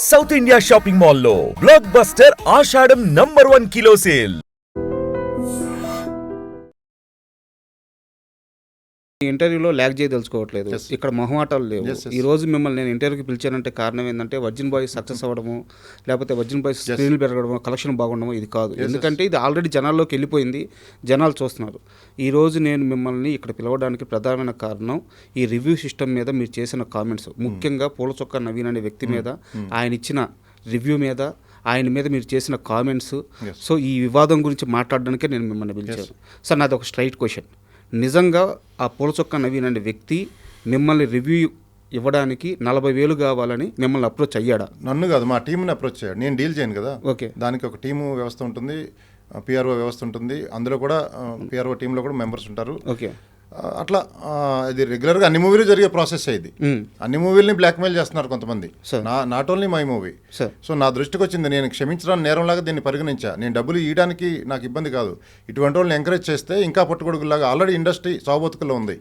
South India shopping మాల్లో block buster ఆషాఢం number 1 kilo sale. ఇంటర్వ్యూలో lag చేయదలుచుకోవట్లేదు. ఇక్కడ మొహమాటాలు లేవు. ఈ రోజు మిమ్మల్ని నేను ఇంటర్వ్యూకి పిలిచానంటే కారణం ఏంటంటే వర్జిన్ బాయ్స్ సక్సెస్ అవ్వడము, లేకపోతే వర్జిన్ బాయ్స్ స్క్రీన్లు పెరగడము, కలెక్షన్ బాగుండము ఇది కాదు. ఎందుకంటే ఇది ఆల్రెడీ జనాల్లోకి వెళ్ళిపోయింది, జనాలు చూస్తున్నారు. ఈ రోజు నేను మిమ్మల్ని ఇక్కడ పిలవడానికి ప్రధానమైన కారణం ఈ రివ్యూ సిస్టమ్ మీద మీరు చేసిన కామెంట్స్, ముఖ్యంగా పూలచొక్క నవీన్ అనే వ్యక్తి మీద ఆయన ఇచ్చిన రివ్యూ మీద, ఆయన మీద మీరు చేసిన కామెంట్స్. సో ఈ వివాదం గురించి మాట్లాడడానికే నేను మిమ్మల్ని పిలిచాను. సార్, నాది ఒక స్ట్రైట్ క్వశ్చన్. నిజంగా ఆ పూలచొక్క నవీన్ అనే వ్యక్తి మిమ్మల్ని రివ్యూ ఇవ్వడానికి 40,000 కావాలని మిమ్మల్ని అప్రోచ్ అయ్యాడా? నన్ను కాదు, మా టీంని అప్రోచ్ అయ్యాడు. నేను డీల్ చేయను కదా. ఓకే. దానికి ఒక టీము వ్యవస్థ ఉంటుంది, పిఆర్ఓ వ్యవస్థ ఉంటుంది. అందులో కూడా పిఆర్ఓ టీంలో కూడా మెంబర్స్ ఉంటారు. ఓకే. అట్లా ఇది రెగ్యులర్గా అన్ని మూవీలు జరిగే ప్రాసెస్ ఇది. అన్ని మూవీలని బ్లాక్మెయిల్ చేస్తున్నారు కొంతమంది, not only my movie. So నా దృష్టికి వచ్చింది, నేను క్షమించడానికి నేరంలాగా దీన్ని పరిగణించా. నేను డబ్బులు ఇవ్వడానికి నాకు ఇబ్బంది కాదు. ఇటువంటి వాళ్ళని ఎంకరేజ్ చేస్తే ఇంకా పట్టుకొడుకులాగా ఆల్రెడీ ఇండస్ట్రీ సావబతుకుల్లో ఉంది.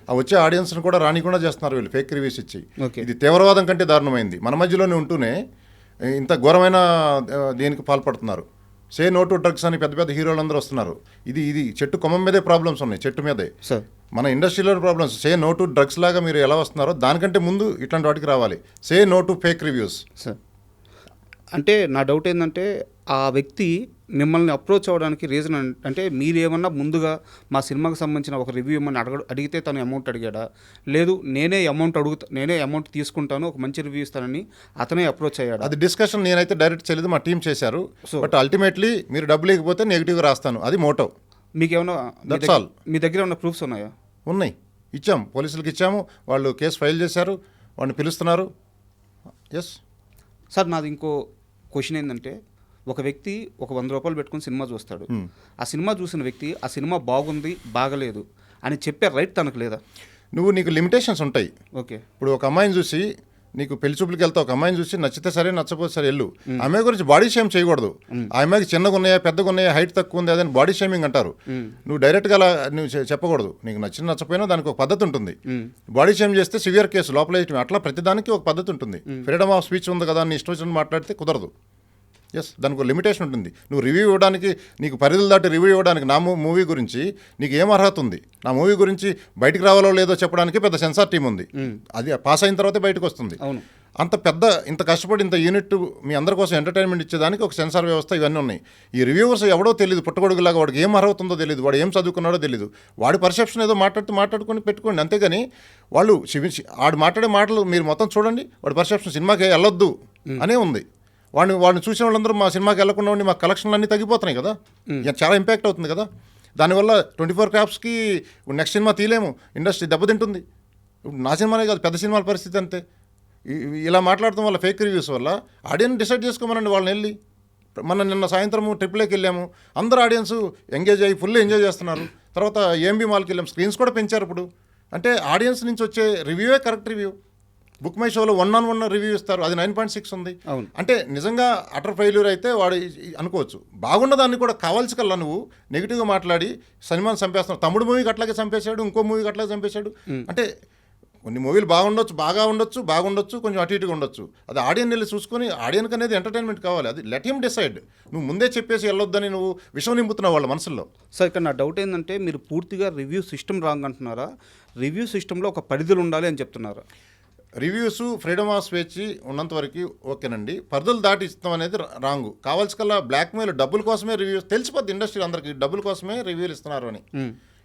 ఆ వచ్చే ఆడియన్స్ని కూడా రానికుండా చేస్తున్నారు వీళ్ళు, ఫేక్ రివ్యూస్ ఇచ్చి. ఇది తీవ్రవాదం కంటే దారుణమైంది. మన మధ్యలోనే ఉంటూనే ఇంత ఘోరమైన దీనికి పాల్పడుతున్నారు. సే నో టు డ్రగ్స్ అని పెద్ద పెద్ద హీరోలు అందరూ వస్తున్నారు. ఇది చెట్టు కొమ్మ మీదే ప్రాబ్లమ్స్ ఉన్నాయి, చెట్టు మీదే. మన ఇండస్ట్రీలో problems. Say no to drugs లాగా మీరు ఎలా వస్తున్నారో దానికంటే ముందు ఇట్లాంటి వాటికి రావాలి. Say no to fake reviews. Sir, అంటే నా డౌట్ ఏంటంటే ఆ వ్యక్తి మిమ్మల్ని అప్రోచ్ అవ్వడానికి రీజన్ అంటే మీరేమన్నా ముందుగా మా సినిమాకి సంబంధించిన ఒక రివ్యూ ఇమ్మని అడిగితే తను అమౌంట్ అడిగాడా, లేదు నేనే అమౌంట్ తీసుకుంటాను, ఒక మంచి రివ్యూ ఇస్తానని అతనే అప్రోచ్ అయ్యాడు? అది డిస్కషన్ నేనైతే డైరెక్ట్ చేయలేదు, మా టీం చేశారు. బట్ అల్టిమేట్లీ మీరు డబ్బులు ఇవ్వకపోతే నెగిటివ్గా రాస్తాను, అది మోటో. మీకేమన్నా దట్స్ ఆల్. మీ దగ్గర ఉన్న ప్రూఫ్స్ ఉన్నాయా? ఉన్నాయి, ఇచ్చాము, పోలీసులకు ఇచ్చాము. వాళ్ళు కేసు ఫైల్ చేశారు, వాళ్ళని పిలుస్తున్నారు. ఎస్ సార్, నాది ఇంకో క్వశ్చన్ ఏంటంటే, ఒక వ్యక్తి ఒక 100 రూపాయలు పెట్టుకుని సినిమా చూస్తాడు. ఆ సినిమా చూసిన వ్యక్తి ఆ సినిమా బాగుంది బాగలేదు అని చెప్పే రైట్ తనకు లేదా? నీకు లిమిటేషన్స్ ఉంటాయి. ఓకే. ఇప్పుడు ఒక అమ్మాయిని చూసి, నీకు పెళ్లి చూపులకి వెళ్తావు, ఒక అమ్మాయిని చూసి నచ్చితే సరే, నచ్చపోతే సరే వెళ్ళు. అమ్మాయి గురించి బాడీ షేమ్ చేయకూడదు. ఆ అమ్మాయికి చిన్నగా ఉన్నాయా, పెద్దగా ఉన్నాయా, హైట్ తక్కువ ఉంది, అదని బాడీ షేమింగ్ అంటారు. నువ్వు డైరెక్ట్గా అలా నువ్వు చెప్పకూడదు. నీకు నచ్చపోయినా దానికి ఒక పద్ధతి ఉంటుంది. బాడీ షేమ్ చేస్తే సివియర్ కేసు, లోపల వేయటం, అట్లా ప్రతిదానికి ఒక పద్ధతి ఉంటుంది. ఫ్రీడమ్ ఆఫ్ స్పీచ్ ఉంది కదా, నీ ఇష్టం వచ్చినట్టు మాట్లాడితే కుదరదు. ఎస్, దానికి ఒక లిమిటేషన్ ఉంటుంది. నువ్వు రివ్యూ ఇవ్వడానికి, నీకు పరిధులు దాటి రివ్యూ ఇవ్వడానికి నా మూవీ గురించి నీకు ఏం అర్హత ఉంది? నా మూవీ గురించి బయటికి రావాలో లేదో చెప్పడానికి పెద్ద సెన్సార్ టీం ఉంది. అది పాస్ అయిన తర్వాతే బయటకు వస్తుంది. ఇంత కష్టపడి ఇంత యూనిట్ మీ అందరి కోసం ఎంటర్టైన్మెంట్ ఇచ్చేదానికి ఒక సెన్సార్ వ్యవస్థ, ఇవన్నీ ఉన్నాయి. ఈ రివ్యూవర్స్ ఎవడో తెలియదు, పుట్టగొడుగులాగా వాడికి ఏం అర్హత ఉందో తెలియదు, వాడు ఏం చదువుకున్నాడో తెలియదు. వాడి పర్సెప్షన్ ఏదో మాట్లాడుకొని పెట్టుకోండి, అంతేగాని వాళ్ళు వాడు మాట్లాడే మాటలు మీరు మొత్తం చూడండి. వాడి పర్సెప్షన్ సినిమాకి వెళ్ళొద్దు అనే ఉంది. వాడిని చూసిన వాళ్ళందరూ మా సినిమాకి వెళ్ళకుండా ఉండి మా కలెక్షన్లు అన్నీ తగ్గిపోతున్నాయి కదా, చాలా ఇంపాక్ట్ అవుతుంది కదా. దానివల్ల 24 క్రాఫ్ట్స్కి నెక్స్ట్ సినిమా తీయలేము, ఇండస్ట్రీ దెబ్బతింటుంది. నా సినిమానే కాదు, పెద్ద సినిమాల పరిస్థితి అంతే. ఇలా మాట్లాడటం వల్ల, ఫేక్ రివ్యూస్ వల్ల ఆడియన్స్ డిసైడ్ చేసుకోమనండి వాళ్ళని వెళ్ళి. నిన్న సాయంత్రము ట్రిపుల్ఏకి వెళ్ళాము, అందరూ ఆడియన్స్ ఎంగేజ్ అయ్యి ఫుల్ ఎంజాయ్ చేస్తున్నారు. తర్వాత ఏఎంబీ మాల్కి వెళ్ళాము, స్క్రీన్స్ కూడా పెంచారు ఇప్పుడు. అంటే ఆడియన్స్ నుంచి వచ్చే రివ్యూవే కరెక్ట్ రివ్యూ. బుక్ మై షోలో 1-on-1 రివ్యూ ఇస్తారు, అది 9.6 ఉంది. అంటే నిజంగా అటర్ ఫెయిల్యూర్ అయితే వాడు అనుకోవచ్చు. బాగున్న దాన్ని కూడా కావాల్సి కల్లా నువ్వు నెగిటివ్గా మాట్లాడి సినిమాని చంపేస్తున్నావు. తమ్ముడు మూవీకి అట్లాగే చంపేశాడు, ఇంకో మూవీకి అట్లాగే చంపేశాడు. అంటే కొన్ని మూవీలు బాగుండొచ్చు, కొంచెం అటు ఇటుగా ఉండొచ్చు. అది ఆడియన్ వెళ్ళి చూసుకొని, ఆడియన్కి అనేది ఎంటర్టైన్మెంట్ కావాలి, అది లెట్ హిమ్ డిసైడ్. నువ్వు ముందే చెప్పేసి వెళ్ళొద్దని నువ్వు విషయం నింపుతున్నావు వాళ్ళ మనసులో. సార్, ఇక్కడ నా డౌట్ ఏంటంటే, మీరు పూర్తిగా రివ్యూ సిస్టమ్ రాంగ్ అంటున్నారా, రివ్యూ సిస్టంలో ఒక పరిధులు ఉండాలి అని చెప్తున్నారా? రివ్యూస్ ఫ్రీడమ్ ఆఫ్ స్పీచ్ ఉన్నంత వరకు ఓకేనండి, పరిధులు దాటి ఇస్తాం అనేది రాంగు. కావాల్సికల్లా బ్లాక్మెయిల్, డబ్బుల కోసమే రివ్యూస్, తెలిసిపోద్ది ఇండస్ట్రీ అందరికీ డబ్బుల కోసమే రివ్యూలు ఇస్తున్నారు అని.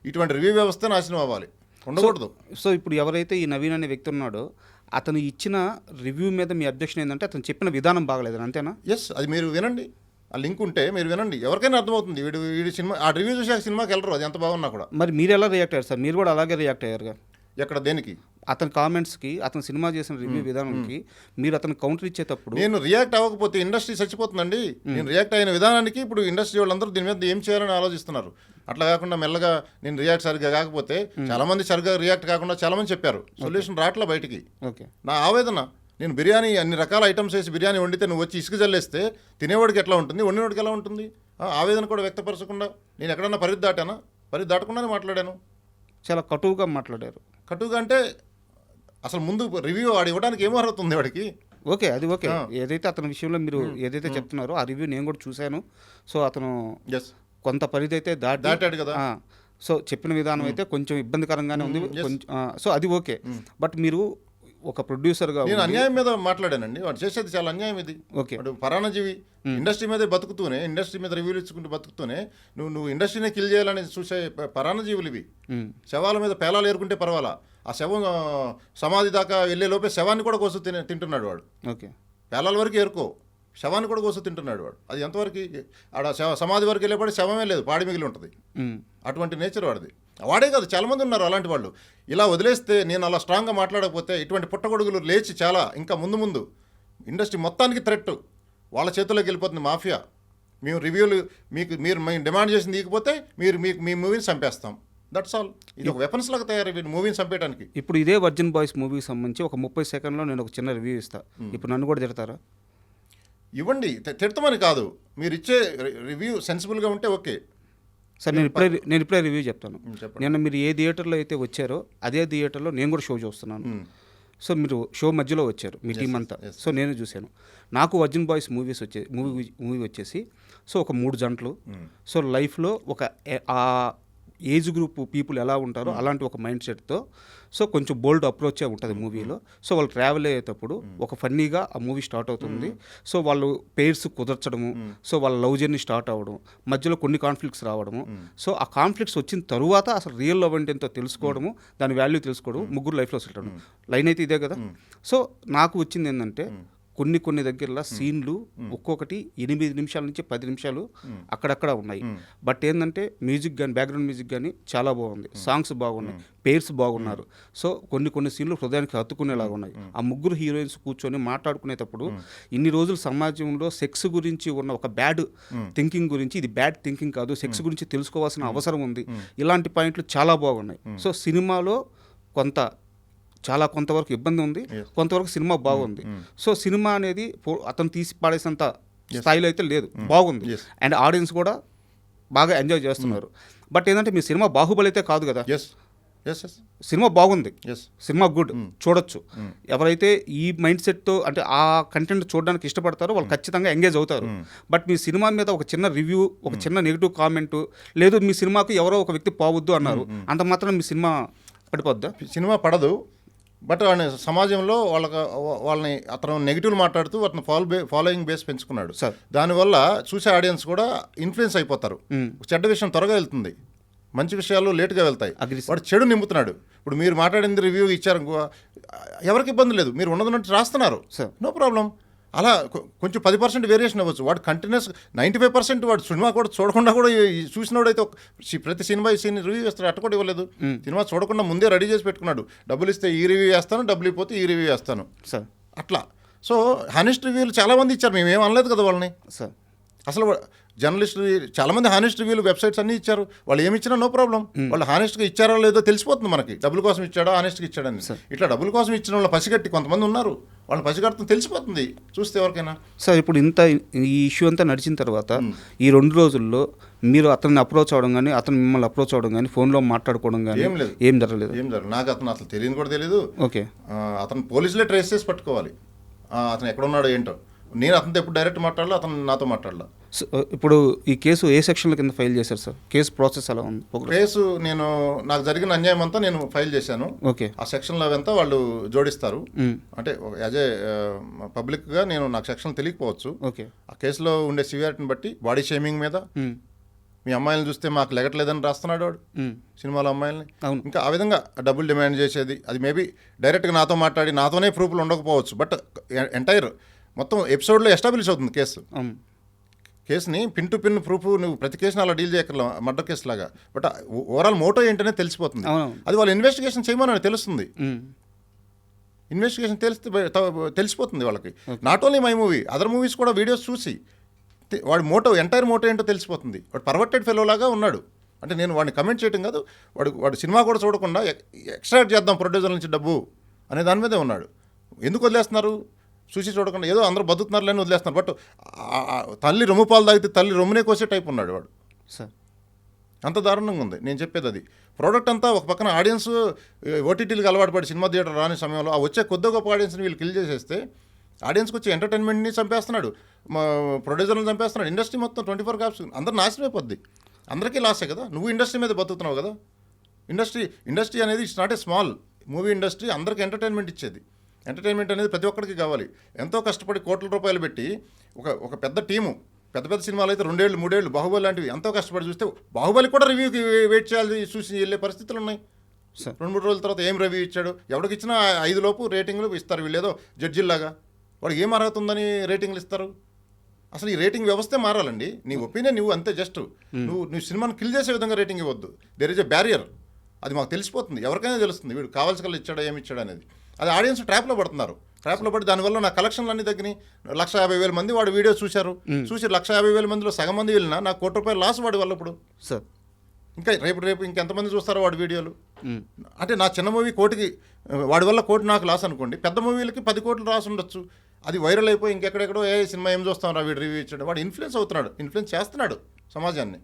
ఇటువంటి రివ్యూ వ్యవస్థ నాశనం అవ్వాలి, ఉండకూడదు. సో ఇప్పుడు ఎవరైతే ఈ నవీన్ అనే వ్యక్తి ఉన్నాడో, అతను ఇచ్చిన రివ్యూ మీద మీ అబ్జెక్షన్ ఏంటంటే అతను చెప్పిన విధానం బాగలేదని, అంతేనా? ఎస్, అది మీరు వినండి, ఆ లింక్ ఉంటే మీరు వినండి, ఎవరికైనా అర్థమవుతుంది. వీడి సినిమా, ఆ రివ్యూ చూసి సినిమాకి వెళ్ళరు, అది ఎంత బాగున్నా కూడా. మరి మీరు ఎలా రియాక్ట్ అయ్యారు సార్? మీరు కూడా అలాగే రియాక్ట్ అయ్యారుగా. ఎక్కడ, దేనికి? అతని కామెంట్స్కి, అతను సినిమా చేసిన రివ్యూ విధానానికి మీరు అతను కౌంటర్ ఇచ్చేటప్పుడు. నేను రియాక్ట్ అవ్వకపోతే ఇండస్ట్రీ చచ్చిపోతుందండి. నేను రియాక్ట్ అయిన విధానానికి ఇప్పుడు ఇండస్ట్రీ వాళ్ళందరూ దీని మీద ఏం చేయాలని ఆలోచిస్తున్నారు. అట్లా కాకుండా మెల్లగా నేను రియాక్ట్ సరిగ్గా కాకపోతే, చాలా మంది సరిగ్గా రియాక్ట్ కాకుండా చాలా మంది చెప్పారు, సొల్యూషన్ రావట్లే బయటికి. ఓకే. నా ఆవేదన, నేను బిర్యానీ అన్ని రకాల ఐటమ్స్ వేసి బిర్యానీ వండితే నువ్వు వచ్చి ఇసుక జల్లేస్తే తినేవాడికి ఎట్లా ఉంటుంది, వండినవాడికి ఎలా ఉంటుంది? ఆవేదన కూడా వ్యక్తపరచకుండా నేను ఎక్కడన్నా పరిధి దాటానా? పరిధి దాటకుండానే మాట్లాడాను. చాలా కటువుగా మాట్లాడారు. కటువుగా అంటే అసలు ముందు రివ్యూ వాడు ఇవ్వడానికి ఏమో అర్హత ఉంది వాడికి? ఓకే, అది ఓకే. ఏదైతే అతని విషయంలో మీరు ఏదైతే చెప్తున్నారో ఆ రివ్యూ నేను కూడా చూశాను. సో అతను ఎస్ కొంత పరిధి అయితే దాటాడు కదా. సో చెప్పిన విధానం అయితే కొంచెం ఇబ్బందికరంగానే ఉంది కొంచెం. సో అది ఓకే. బట్ మీరు ఒక ప్రొడ్యూసర్గా నేను అన్యాయం మీద మాట్లాడానండి. వాడు చేసేది చాలా అన్యాయం ఇది. ఓకే, వాడు పరాణజీవి ఇండస్ట్రీ మీదే బతుకుతూనే, ఇండస్ట్రీ మీద రివ్యూలు ఇచ్చుకుంటూ బతుకుతూనే నువ్వు ఇండస్ట్రీనే కిల్ చేయాలని చూసే పరాణజీవులు ఇవి. శవాల మీద పేలాలు ఏరుకుంటే పర్వాలా, ఆ శవం సమాధి దాకా వెళ్ళే లోపే శవాన్ని కూడా కోసు తింటున్నాడు వాడు. ఓకే, పేలాల వరకు ఏరుకో, శవాన్ని కూడా కోసు తింటున్నాడు వాడు. అది ఎంతవరకు ఆడ సమాధి వరకు వెళ్ళేపాటి శవమే లేదు, పాడి మిగిలి ఉంటుంది. అటువంటి నేచర్ వాడిది. వాడే కాదు, చాలామంది ఉన్నారు అలాంటి వాళ్ళు. ఇలా వదిలేస్తే, నేను అలా స్ట్రాంగ్గా మాట్లాడకపోతే ఇటువంటి పుట్టగొడుగులు లేచి చాలా ఇంకా ముందు ఇండస్ట్రీ మొత్తానికి థ్రెట్ వాళ్ళ చేతుల్లోకి వెళ్ళిపోతుంది మాఫియా. మేము రివ్యూలు మీరు డిమాండ్ చేసింది ఇకపోతే మీ మూవీని చంపేస్తాం. That's all. ఇది ఒక వెపన్స్ లాగా తయారు మూవీని చంపేయడానికి. ఇప్పుడు ఇదే వర్జిన్ బాయ్స్ మూవీకి సంబంధించి ఒక 30 సెకండ్లో నేను ఒక చిన్న రివ్యూ ఇస్తాను. ఇప్పుడు నన్ను కూడా తిడతారా? ఇవ్వండి, తిడతామని కాదు, మీరు ఇచ్చే రివ్యూ సెన్సిబుల్గా ఉంటే ఓకే. సార్ నేను ఇప్పుడే రివ్యూ చెప్తాను. నిన్న మీరు ఏ థియేటర్లో అయితే వచ్చారో అదే థియేటర్లో నేను కూడా షో చూస్తున్నాను. సో మీరు షో మధ్యలో వచ్చారు మీ టీం అంతా. సో నేను చూశాను. నాకు వర్జిన్ బాయ్స్ మూవీ వచ్చేసి సో ఒక 3 జంటలు. సో లైఫ్లో ఒక ఆ ఏజ్ గ్రూప్ పీపుల్ ఎలా ఉంటారో అలాంటి ఒక మైండ్ సెట్తో సో కొంచెం బోల్డ్ అప్రోచే ఉంటుంది మూవీలో. సో వాళ్ళు ట్రావెల్ అయ్యేటప్పుడు ఒక ఫన్నీగా ఆ మూవీ స్టార్ట్ అవుతుంది. సో వాళ్ళు పేర్స్ కుదర్చడము, సో వాళ్ళ లవ్ జర్నీ స్టార్ట్ అవ్వడం, మధ్యలో కొన్ని కాన్ఫ్లిక్ట్స్ రావడము. సో ఆ కాన్ఫ్లిక్ట్స్ వచ్చిన తరువాత అసలు రియల్ లవ్ అంటే ఎంతో తెలుసుకోవడము, దాని వాల్యూ తెలుసుకోవడం, ముగ్గురు లైఫ్లో సెటిల్ అవ్వడం. లైన్ అయితే ఇదే కదా. సో నాకు వచ్చింది ఏంటంటే కొన్ని దగ్గరలో సీన్లు ఒక్కొక్కటి 8 నిమిషాల నుంచి 10 నిమిషాలు అక్కడక్కడ ఉన్నాయి. బట్ ఏంటంటే మ్యూజిక్ కానీ బ్యాక్గ్రౌండ్ మ్యూజిక్ కానీ చాలా బాగుంది, సాంగ్స్ బాగున్నాయి, పేర్స్ బాగున్నారు. సో కొన్ని సీన్లు హృదయానికి హత్తుకునేలాగా ఉన్నాయి. ఆ ముగ్గురు హీరోయిన్స్ కూర్చొని మాట్లాడుకునేటప్పుడు ఇన్ని రోజులు సమాజంలో సెక్స్ గురించి ఉన్న ఒక బ్యాడ్ థింకింగ్ గురించి, ఇది బ్యాడ్ థింకింగ్ కాదు, సెక్స్ గురించి తెలుసుకోవాల్సిన అవసరం ఉంది, ఇలాంటి పాయింట్లు చాలా బాగున్నాయి. సో సినిమాలో కొంతవరకు ఇబ్బంది ఉంది, కొంతవరకు సినిమా బాగుంది. సో సినిమా అనేది అతను తీసి పాడేసినంత స్థాయిలో అయితే లేదు, బాగుంది. అండ్ ఆడియన్స్ కూడా బాగా ఎంజాయ్ చేస్తున్నారు. బట్ ఏంటంటే మీ సినిమా బాహుబలి అయితే కాదు కదా. సినిమా బాగుంది, సినిమా గుడ్, చూడొచ్చు. ఎవరైతే ఈ మైండ్ సెట్తో అంటే ఆ కంటెంట్ చూడడానికి ఇష్టపడతారో వాళ్ళు ఖచ్చితంగా ఎంగేజ్ అవుతారు. బట్ మీ సినిమా మీద ఒక చిన్న రివ్యూ, ఒక చిన్న నెగిటివ్ కామెంట్, లేదు మీ సినిమాకు ఎవరో ఒక వ్యక్తి పోవద్దు అన్నారు, అంత మాత్రం మీ సినిమా పడిపోద్దా? సినిమా పడదు. బట్ సమాజంలో వాళ్ళని అతను నెగిటివ్ మాట్లాడుతూ అతను ఫాలోయింగ్ బేస్ పెంచుకున్నాడు. దానివల్ల చూసే ఆడియన్స్ కూడా ఇన్ఫ్లుయెన్స్ అయిపోతారు. చెడ్డ విషయం త్వరగా వెళ్తుంది, మంచి విషయాలు లేటుగా వెళ్తాయి. వాడు చెడు నింపుతున్నాడు. ఇప్పుడు మీరు మాట్లాడింది రివ్యూ ఇచ్చారు, ఎవరికి ఇబ్బంది లేదు, మీరు ఉన్నదన్నట్టు రాస్తున్నారు, నో ప్రాబ్లం. అలా కొంచెం 10% వేరియేషన్ అవ్వచ్చు. వాడు కంటిన్యూస్ 95% వాడు సినిమా కూడా చూడకుండా కూడా చూసినోడైతే ప్రతి సినిమా ఈ సీన్ రివ్యూ చేస్తాడు, అట్ట కూడా ఇవ్వలేదు. సినిమా చూడకుండా ముందే రెడీ చేసి పెట్టుకున్నాడు, డబ్బులు ఇస్తే ఈ రివ్యూ చేస్తాను, డబ్బులు ఇవ్వకపోతే ఈ రివ్యూ చేస్తాను అట్లా. సో హానెస్ట్ రివ్యూలు చాలామంది ఇచ్చారు, మేము ఏం అనలేదు కదా వాళ్ళని. అసలు జర్నలిస్టులు చాలామంది హానెస్ట్ రివ్యూలు వెబ్సైట్స్ అన్నీ ఇచ్చారు. వాళ్ళు ఏమి ఇచ్చినా నో ప్రాబ్లం. వాళ్ళు హానెస్ట్గా ఇచ్చారో లేదో తెలిసిపోతుంది మనకి, డబ్బుల కోసం ఇచ్చాడో హానెస్ట్గా ఇచ్చాడని. ఇట్లా డబ్బుల కోసం ఇచ్చిన వాళ్ళు పసిగట్టి కొంతమంది ఉన్నారు, వాళ్ళని పసిగట్టుకుని తెలిసిపోతుంది చూస్తే ఎవరికైనా. సార్ ఇప్పుడు ఈ ఇష్యూ అంతా నడిచిన తర్వాత ఈ 2 రోజుల్లో మీరు అతన్ని అప్రోచ్ అవ్వడం కానీ, అతను మిమ్మల్ని అప్రోచ్ అవ్వడం కానీ, ఫోన్లో మాట్లాడుకోవడం కానీ ఏం జరగలేదు? నాకు అతను అసలు తెలియదు కూడా తెలియదు. ఓకే, అతను పోలీసులే ట్రేస్ చేసి పట్టుకోవాలి, అతను ఎక్కడ ఉన్నాడో ఏంటో. నేను అతనితో ఎప్పుడు డైరెక్ట్ మాట్లాడాలి, అతను నాతో మాట్లాడాల. ఇప్పుడు ఈ కేసు ఏ సెక్షన్ల కింద ఫైల్ చేశారు సార్? కేసు ప్రాసెస్ ఎలా ఉంది? కేసు నాకు జరిగిన అన్యాయం అంతా నేను ఫైల్ చేశాను. ఓకే, ఆ సెక్షన్లో అంతా వాళ్ళు జోడిస్తారు. అంటే యాజ్ ఏ పబ్లిక్గా నాకు సెక్షన్ తెలియకపోవచ్చు. ఓకే, ఆ కేసులో ఉండే సివియారిటీని బట్టి బాడీ షేమింగ్ మీద, మీ అమ్మాయిలను చూస్తే మాకు లెగట్లేదని రాస్తున్నాడు వాడు సినిమాలో అమ్మాయిలని. ఇంకా ఆ విధంగా డబ్బులు డిమాండ్ చేసేది, అది మేబీ డైరెక్ట్గా నాతో మాట్లాడి నాతోనే ప్రూఫ్లు ఉండకపోవచ్చు. బట్ ఎంటైర్ మొత్తం ఎపిసోడ్లో ఎస్టాబ్లిష్ అవుతుంది కేసుని పిన్ టు పిన్ ప్రూఫ్. నువ్వు ప్రతి కేసుని అలా డీల్ చేయగల మర్డర్ కేసు లాగా. బట్ ఓవరాల్ మోటో ఏంటనే తెలిసిపోతుంది. అది వాళ్ళు ఇన్వెస్టిగేషన్ చేయమని తెలుస్తుంది. ఇన్వెస్టిగేషన్ తెలిసిపోతుంది వాళ్ళకి. Not only my movie, other movies కూడా వీడియోస్ చూసి వాడి ఎంటైర్ మోటో ఏంటో తెలిసిపోతుంది. వాడు పర్వర్టెడ్ ఫెలో లాగా ఉన్నాడు. అంటే నేను వాడిని కమెంట్ చేయడం కాదు, వాడు సినిమా కూడా చూడకుండా ఎక్స్ట్రాక్ట్ చేద్దాం ప్రొడ్యూసర్ నుంచి డబ్బు అనే దాని మీదే ఉన్నాడు. ఎందుకు వదిలేస్తున్నారు? చూసి చూడకుండా ఏదో అందరూ బతుకుతున్నారులేని వదిలేస్తున్నారు. బట్ తల్లి రొమ్ము పాలు తాగితే తల్లి రొమ్మునే కోసే టైప్ ఉన్నాడు వాడు. అంత దారుణంగా ఉంది నేను చెప్పేది. అది ప్రోడక్ట్ అంతా ఒక పక్కన ఆడియన్స్ ఓటీటీలకు అలవాటు పడి సినిమా థియేటర్ రాని సమయంలో ఆ వచ్చే కొద్ది గొప్ప ఆడియన్స్ని వీళ్ళు కిల్ చేసేస్తే ఆడియన్స్కి వచ్చి ఎంటర్టైన్మెంట్ని చంపేస్తున్నాడు, మా ప్రొడ్యూసర్లను చంపేస్తున్నాడు, ఇండస్ట్రీ మొత్తం 24 అవర్స్ అందరూ నాశనం అయిపోద్ది, అందరికీ లాసే కదా. నువ్వు ఇండస్ట్రీ మీద బతుకుతున్నావు కదా. ఇండస్ట్రీ అనేది it's not a small. Movie industry అందరికీ ఎంటర్టైన్మెంట్ ఇచ్చేది. ఎంటర్టైన్మెంట్ అనేది ప్రతి ఒక్కరికి కావాలి. ఎంతో కష్టపడి కోట్ల రూపాయలు పెట్టి ఒక పెద్ద టీము, పెద్ద సినిమాలు అయితే 2 ఏళ్ళు 3 ఏళ్ళు, బాహుబలి లాంటివి ఎంతో కష్టపడి చూస్తే బాహుబలి కూడా రివ్యూకి వెయిట్ చేయాలి, చూసి వెళ్ళే పరిస్థితులు ఉన్నాయి. 2-3 రోజుల తర్వాత ఏం రివ్యూ ఇచ్చాడు, ఎవరికి ఇచ్చినా 5 లోపు రేటింగ్లు ఇస్తారు. వీళ్ళేదో జడ్జిల్లాగా వాడికి ఏం అర్హత ఉందని రేటింగ్లు ఇస్తారు. అసలు ఈ రేటింగ్ వ్యవస్థే మారాలండి. నీ ఒపీనియన్ నువ్వు అంతే, జస్ట్ నువ్వు సినిమాను కిల్ చేసే విధంగా రేటింగ్ ఇవ్వద్దు. There is a barrier. అది మాకు తెలిసిపోతుంది, ఎవరికైనా తెలుస్తుంది వీడు కావాల్సిన ఇచ్చాడా ఏమి ఇచ్చాడా అనేది. అది ఆడియన్స్ ట్రాప్లో పడుతున్నారు. ట్రాప్లో పడి దానివల్ల నా కలెక్షన్లు అన్నీ తగ్గినాయి. 150,000 మంది వాడు వీడియో చూసి 150,000 మందిలో సగం మంది వెళ్ళినా నాకు ₹1 లాస్ వాడి వల్ల. ఇప్పుడు సార్ ఇంకా రేపు ఇంకెంతమంది చూస్తారో వాడి వీడియోలు. అంటే నా చిన్న మూవీ కోటికి వాడి వల్ల 1 కోటి నాకు లాస్ అనుకోండి, పెద్ద మూవీలకి 10 కోట్లు రాసి ఉండొచ్చు. అది వైరల్ అయిపోయి ఇంకెక్కడెక్కడో ఏ సినిమా ఏం చూస్తాం రా వీడు రివ్యూ ఇచ్చాడు, వాడు ఇన్ఫ్లుయెన్స్ అవుతున్నాడు, ఇన్ఫ్లుయెన్స్ చేస్తున్నాడు సమాజాన్ని.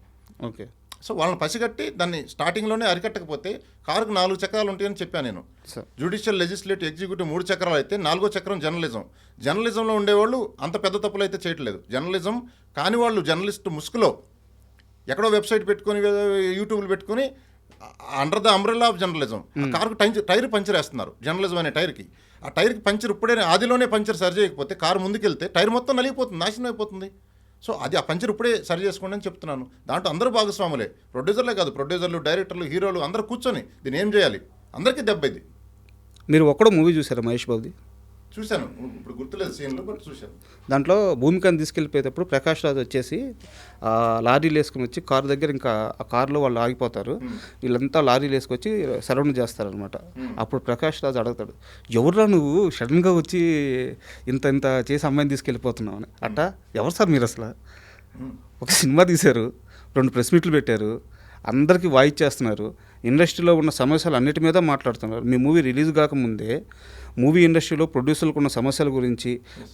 ఓకే. సో వాళ్ళని పసిగట్టి దాన్ని స్టార్టింగ్లోనే అరికట్టకపోతే కారుకు 4 చక్రాలు ఉంటాయని చెప్పాను నేను. జ్యుడిషియల్, లెజిస్లేటివ్, ఎగ్జిక్యూటివ్ 3 చక్రాలు అయితే 4వ చక్రం జర్నలిజంలో ఉండేవాళ్ళు అంత పెద్ద తప్పులు అయితే చేయట్లేదు. జర్నలిజం కాని వాళ్ళు జర్నలిస్ట్ ముసుగులో ఎక్కడో వెబ్సైట్ పెట్టుకొని యూట్యూబ్లు పెట్టుకొని under the umbrella of journalism కారుకు టైర్ పంచర్ వేస్తున్నారు. జర్నలిజం అనే టైర్కి, ఆ టైర్కి పంచర్ ఇప్పుడే ఆదిలోనే పంచర్ సరి చేయకపోతే కారు ముందుకెళ్తే టైర్ మొత్తం నలిగిపోతుంది, నాశనం అయిపోతుంది. సో అది ఆ పంచర్ ఇప్పుడే సరి చేసుకోండి అని చెప్తున్నాను. దాంట్లో అందరూ భాగస్వాములే, ప్రొడ్యూసర్లే కాదు, ప్రొడ్యూసర్లు, డైరెక్టర్లు, హీరోలు అందరూ కూర్చొని దీన్ని ఏం చేయాలి, అందరికీ దెబ్బ ఇది. మీరు ఒక్కడో మూవీ చూసారా మహేష్ బాబుది? చూశాను, ఇప్పుడు గుర్తులేదు సీన్లో, బట్ చూశాను. దాంట్లో భూమికని తీసుకెళ్ళిపోయేటప్పుడు ప్రకాష్ రాజ్ వచ్చేసి లారీలు వేసుకుని వచ్చి కారు దగ్గర, ఇంకా ఆ కారులో వాళ్ళు ఆగిపోతారు, వీళ్ళంతా లారీలు వేసుకొచ్చి సరౌండ్ చేస్తారనమాట. అప్పుడు ప్రకాష్ రాజ్ అడుగుతాడు, ఎవరురా నువ్వు సడన్గా వచ్చి ఇంత చేసి అమ్మాయిని తీసుకెళ్ళిపోతున్నావు అని. అట్టా ఎవరు సార్ మీరు అసలు? ఒక సినిమా తీశారు, 2 ప్రెస్ మీట్లు పెట్టారు, అందరికీ వాయిస్ చేస్తున్నారు, ఇండస్ట్రీలో ఉన్న సమస్యలు అన్నిటి మీద మాట్లాడుతున్నారు. మీ మూవీ రిలీజ్ కాకముందే మూవీ ఇండస్ట్రీలో ప్రొడ్యూసర్లకు ఉన్న సమస్యల గురించి,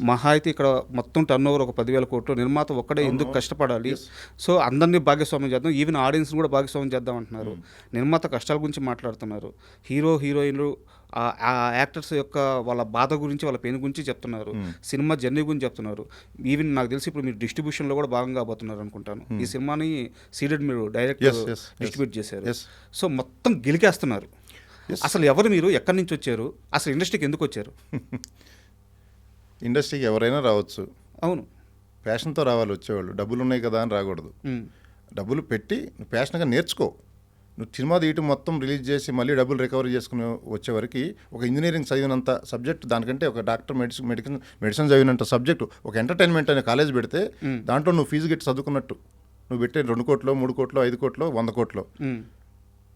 మహా అయితే ఇక్కడ మొత్తం టర్నోవర్ ఒక 10,000 కోట్లు, నిర్మాత ఒక్కడే ఎందుకు కష్టపడాలి, సో అందరినీ భాగస్వామ్యం చేద్దాం, ఈవెన్ ఆడియన్స్ని కూడా భాగస్వామ్యం చేద్దాం అంటున్నారు. నిర్మాత కష్టాల గురించి మాట్లాడుతున్నారు, హీరోయిన్లు ఆ యాక్టర్స్ యొక్క వాళ్ళ బాధ గురించి, వాళ్ళ పెయిన్ గురించి చెప్తున్నారు, సినిమా జర్నీ గురించి చెప్తున్నారు. ఈవెన్ నాకు తెలిసి ఇప్పుడు మీరు డిస్ట్రిబ్యూషన్లో కూడా భాగంగా పోతున్నారు అనుకుంటాను. ఈ సినిమాని సీడెడ్ మీరు డైరెక్ట్ డిస్ట్రిబ్యూట్ చేశారు. సో మొత్తం గెలికేస్తున్నారు. అసలు ఎవరు మీరు, ఎక్కడి నుంచి వచ్చారు, అసలు ఇండస్ట్రీకి ఎందుకు వచ్చారు? ఇండస్ట్రీకి ఎవరైనా రావచ్చు, అవును, ప్యాషన్తో రావాలి వచ్చేవాళ్ళు. డబ్బులు ఉన్నాయి కదా అని రాకూడదు. డబ్బులు పెట్టి నువ్వు ప్యాషన్గా నేర్చుకో. నువ్వు సినిమా తీయటం మొత్తం రిలీజ్ చేసి మళ్ళీ డబ్బులు రికవరీ చేసుకుని వచ్చేవరకు ఒక ఇంజనీరింగ్ చదివినంత సబ్జెక్ట్, దానికంటే ఒక డాక్టర్ మెడిసిన్ చదివినంత సబ్జెక్టు, ఒక ఎంటర్టైన్మెంట్ అనే కాలేజ్ పెడితే దాంట్లో నువ్వు ఫీజు కట్టి చదువుకున్నట్టు. నువ్వు పెట్టే 2 కోట్లు, 3 కోట్లు, 5 కోట్లు, 100 కోట్లు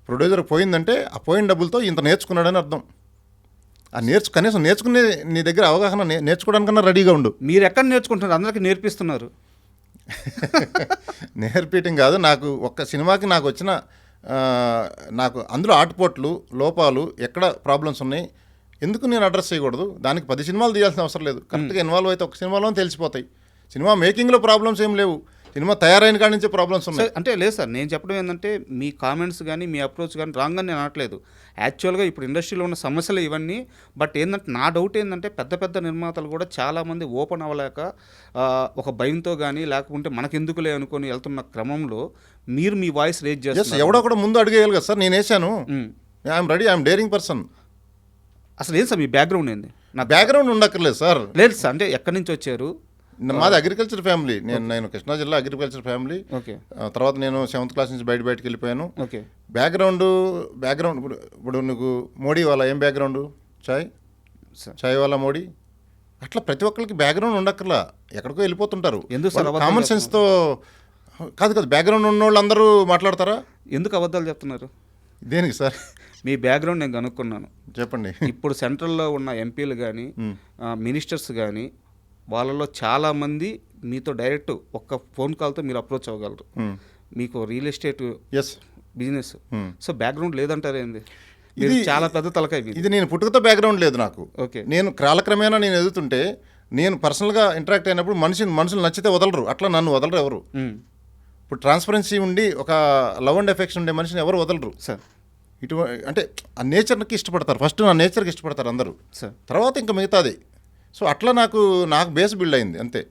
ప్రొడ్యూసర్ పోయిందంటే ఆ పోయిన డబ్బులతో ఇంత నేర్చుకున్నాడని అర్థం. ఆ కనీసం నేర్చుకునే నీ దగ్గర అవగాహన నేర్చుకోవడానికన్నా రెడీగా ఉండు. మీరు ఎక్కడ నేర్చుకుంటున్నారు? అందరికీ నేర్పిస్తున్నారు. నేర్పించడం కాదు, నాకు ఒక్క సినిమాకి నాకు వచ్చిన నాకు అందులో ఆటుపోట్లు, లోపాలు, ఎక్కడ ప్రాబ్లమ్స్ ఉన్నాయి, ఎందుకు నేను అడ్రస్ చేయకూడదు? దానికి 10 సినిమాలు తీయాల్సిన అవసరం లేదు. కరెక్ట్గా ఇన్వాల్వ్ అయితే ఒక సినిమాలోనే తెలిసిపోతాయి. సినిమా మేకింగ్లో ప్రాబ్లమ్స్ ఏం లేవు, సినిమా తయారైన కాడి నుంచే ప్రాబ్లమ్స్ ఉన్నాయి. అంటే లేదు సార్, నేను చెప్పడం ఏంటంటే మీ కామెంట్స్ కానీ మీ అప్రోచ్ కానీ రాంగ్ అని నేను అనట్లేదు. యాక్చువల్గా ఇప్పుడు ఇండస్ట్రీలో ఉన్న సమస్యలు ఇవన్నీ. బట్ ఏంటంటే నా డౌట్ ఏంటంటే పెద్ద నిర్మాతలు కూడా చాలామంది ఓపెన్ అవ్వలేక ఒక భయంతో కానీ లేకుంటే మనకెందుకులే అనుకొని వెళ్తున్న క్రమంలో మీరు మీ వాయిస్ రేజ్ చేస్తారు. ఎవడో కూడా ముందు అడిగేయాలి కదా సార్. నేను వేసాను, I'm ready, I'm daring person. అసలు ఏం సార్ మీ బ్యాక్గ్రౌండ్ ఏంది? నా బ్యాక్గ్రౌండ్ ఉండక్కర్లేదు సార్. లేదు సార్, అంటే ఎక్కడి నుంచి వచ్చారు? మాది అగ్రికల్చర్ ఫ్యామిలీ. నేను కృష్ణా జిల్లా అగ్రికల్చర్ ఫ్యామిలీ. తర్వాత నేను 7th క్లాస్ నుంచి బయటకి వెళ్ళిపోయాను. బ్యాక్గ్రౌండ్ ఇప్పుడు నువ్వు మోడీ వాళ్ళ ఏం బ్యాక్గ్రౌండ్? చాయ్ వాళ్ళ మోడీ. అట్లా ప్రతి ఒక్కరికి బ్యాక్గ్రౌండ్ ఉండక్కర్లా, ఎక్కడికో వెళ్ళిపోతుంటారు. కామన్ సెన్స్తో కాదు, బ్యాక్గ్రౌండ్ ఉన్న వాళ్ళు అందరూ మాట్లాడతారా? ఎందుకు అబద్ధాలు చెప్తున్నారు? దేనికి సార్? మీ బ్యాక్గ్రౌండ్ నేను కనుక్కున్నాను, చెప్పండి. ఇప్పుడు సెంట్రల్లో ఉన్న ఎంపీలు కానీ మినిస్టర్స్ కానీ వాళ్ళలో చాలామంది మీతో డైరెక్ట్ ఒక్క ఫోన్ కాల్తో మీరు అప్రోచ్ అవ్వగలరు. మీకు real estate business. So background లేదంటారు ఏంది? ఇది చాలా పెద్ద తలకాయ. ఇది నేను పుట్టుకతో బ్యాక్గ్రౌండ్ లేదు నాకు. ఓకే, నేను కాలక్రమేణా నేను ఎదుగుతుంటే నేను పర్సనల్గా ఇంటరాక్ట్ అయినప్పుడు మనుషులు నచ్చితే వదలరు, అట్లా నన్ను వదలరు ఎవరు. ఇప్పుడు ట్రాన్స్పరెన్సీ ఉండి ఒక లవ్ అండ్ ఎఫెక్షన్ ఉండే మనిషిని ఎవరు వదలరు సార్. అంటే ఆ నేచర్కి ఇష్టపడతారు. ఫస్ట్ నా నేచర్కి ఇష్టపడతారు అందరూ, తర్వాత ఇంకా మిగతాది. సో అట్లా నాకు బేస్ బిల్డ్ అయింది అంతే.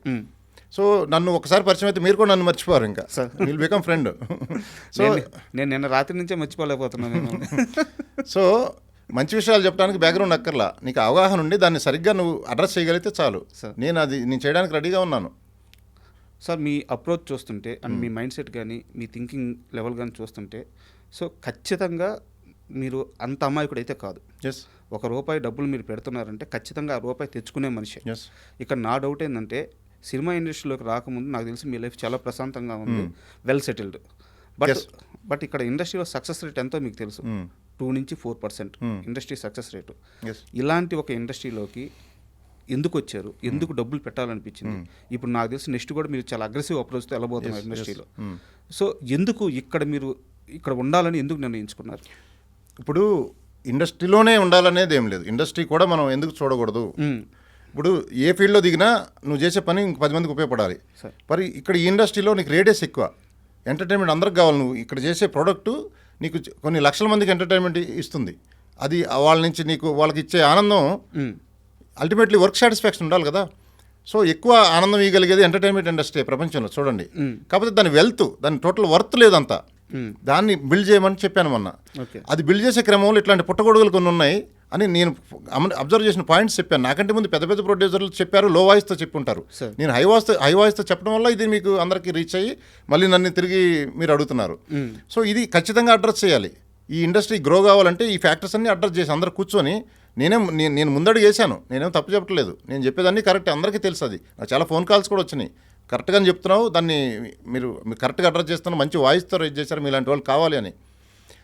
సో నన్ను ఒకసారి పరిచయం అయితే మీరు కూడా నన్ను మర్చిపోరు, ఇంకా విల్ బికమ్ ఫ్రెండ్. సో నేను నిన్న రాత్రి నుంచే మర్చిపోలేకపోతున్నాను. సో మంచి విషయాలు చెప్పడానికి బ్యాక్గ్రౌండ్ అక్కర్లా, నీకు అవగాహన ఉండి దాన్ని సరిగ్గా నువ్వు అడ్రస్ చేయగలిగితే చాలు. నేను చేయడానికి రెడీగా ఉన్నాను. సార్ మీ అప్రోచ్ చూస్తుంటే అండ్ మీ మైండ్ సెట్ కానీ మీ థింకింగ్ లెవెల్ కానీ చూస్తుంటే సో ఖచ్చితంగా మీరు అంత అమాయకుడు అయితే కాదు. ₹1 డబ్బులు మీరు పెడుతున్నారంటే ఖచ్చితంగా ₹1 తెచ్చుకునే మనిషి. ఇక్కడ నా డౌట్ ఏంటంటే సినిమా ఇండస్ట్రీలోకి రాకముందు నాకు తెలిసి మీ లైఫ్ చాలా ప్రశాంతంగా ఉంది, వెల్ సెటిల్డ్. బట్ ఇక్కడ ఇండస్ట్రీలో సక్సెస్ రేట్ ఎంతో మీకు తెలుసు, 2 నుంచి 4% ఇండస్ట్రీ సక్సెస్ రేటు. ఇలాంటి ఒక ఇండస్ట్రీలోకి ఎందుకు వచ్చారు, ఎందుకు డబ్బులు పెట్టాలనిపించింది? ఇప్పుడు నాకు తెలిసి నెక్స్ట్ కూడా మీరు చాలా అగ్రెసివ్ అప్రోచ్తో వెళ్ళబోతున్నారు ఇండస్ట్రీలో. సో ఎందుకు మీరు ఇక్కడ ఉండాలని ఎందుకు నిర్ణయించుకున్నారు? ఇప్పుడు ఇండస్ట్రీలోనే ఉండాలనేది ఏం లేదు, ఇండస్ట్రీ కూడా మనం ఎందుకు చూడకూడదు. ఇప్పుడు ఏ ఫీల్డ్లో దిగినా నువ్వు చేసే పని ఇంక 10 మందికి ఉపయోగపడాలి. మరి ఇక్కడ ఈ ఇండస్ట్రీలో నీకు రేడియస్ ఎక్కువ, ఎంటర్టైన్మెంట్ అందరికి కావాలి. నువ్వు ఇక్కడ చేసే ప్రోడక్టు నీకు కొన్ని లక్షల మందికి ఎంటర్టైన్మెంట్ ఇస్తుంది. అది వాళ్ళ నుంచి వాళ్ళకి ఇచ్చే ఆనందం అల్టిమేట్లీ వర్క్ సాటిస్ఫాక్షన్ ఉండాలి కదా. సో ఎక్కువ ఆనందం ఇవ్వగలిగేది ఎంటర్టైన్మెంట్ ఇండస్ట్రీ ప్రపంచంలో చూడండి. కాకపోతే దాని వెల్త్, దాని టోటల్ వర్త్ లేదంతా. దాన్ని బిల్డ్ చేయమని చెప్పాను మొన్న. అది బిల్డ్ చేసే క్రమంలో ఇట్లాంటి పుట్టగొడుగులు కొన్ని ఉన్నాయి అని నేను అబ్జర్వ్ చేసిన పాయింట్స్ చెప్పాను. నాకంటే ముందు పెద్ద పెద్ద ప్రొడ్యూసర్లు చెప్పారు, లో వాయిస్తో చెప్పి ఉంటారు. నేను హై వాయిస్తో చెప్పడం వల్ల ఇది మీకు అందరికీ రీచ్ అయ్యి మళ్ళీ నన్ను తిరిగి మీరు అడుగుతున్నారు. సో ఇది ఖచ్చితంగా అడ్రస్ చేయాలి. ఈ ఇండస్ట్రీ గ్రో కావాలంటే ఈ ఫ్యాక్టర్స్ అన్ని అడ్రస్ చేసి అందరు కూర్చొని నేను ముందడుగు వేసాను. నేనేం తప్పు చెప్పట్లేదు, నేను చెప్పేదాన్ని కరెక్ట్, అందరికీ తెలుసు. అది నాకు చాలా ఫోన్ కాల్స్ కూడా వచ్చినాయి, కరెక్ట్గా చెప్తున్నావు, దాన్ని మీరు కరెక్ట్గా అడ్రస్ చేస్తున్నావు, మంచి వాయిస్తో రైజ్ చేశారు, మీలాంటి వాళ్ళు కావాలి అని.